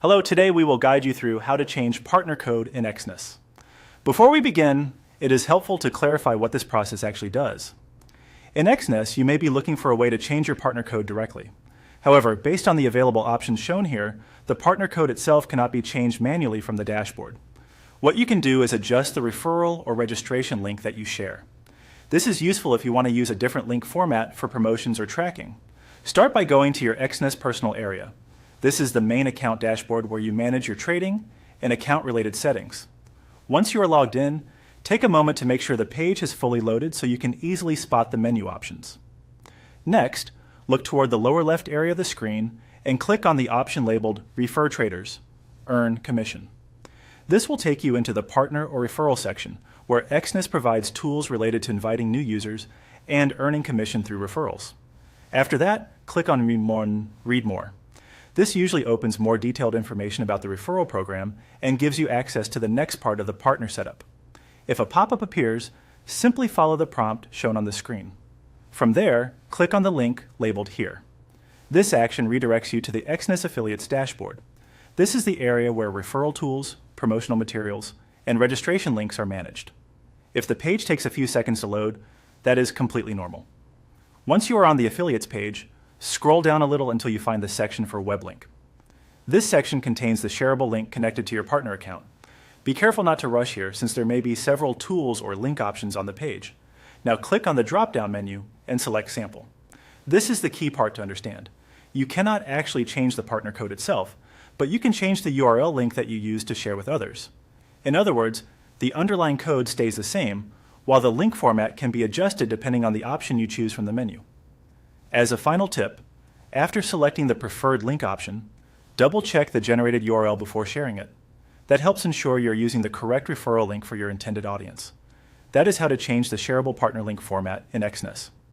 Hello, today we will guide you through how to change partner code in Exness. Before we begin, it is helpful to clarify what this process actually does. In Exness, you may be looking for a way to change your partner code directly. However, based on the available options shown here, the partner code itself cannot be changed manually from the dashboard. What you can do is adjust the referral or registration link that you share. This is useful if you want to use a different link format for promotions or tracking. Start by going to your Exness personal area. This is the main account dashboard where you manage your trading and account-related settings. Once you are logged in, take a moment to make sure the page is fully loaded so you can easily spot the menu options. Next, look toward the lower left area of the screen and click on the option labeled Refer Traders, Earn Commission. This will take you into the Partner or Referral section, where Exness provides tools related to inviting new users and earning commission through referrals. After that, click on Read More. This usually opens more detailed information about the referral program and gives you access to the next part of the partner setup. If a pop-up appears, simply follow the prompt shown on the screen. From there, click on the link labeled Here. This action redirects you to the Exness Affiliates dashboard. This is the area where referral tools, promotional materials, and registration links are managed. If the page takes a few seconds to load, that is completely normal. Once you are on the Affiliates page, scroll down a little until you find the section for Web Link. This section contains the shareable link connected to your partner account. Be careful not to rush here, since there may be several tools or link options on the page. Now click on the drop-down menu and select Sample. This is the key part to understand. You cannot actually change the partner code itself, but you can change the URL link that you use to share with others. In other words, the underlying code stays the same, while the link format can be adjusted depending on the option you choose from the menu. As a final tip, after selecting the preferred link option, double-check the generated URL before sharing it. That helps ensure you're using the correct referral link for your intended audience. That is how to change the shareable partner link format in Exness.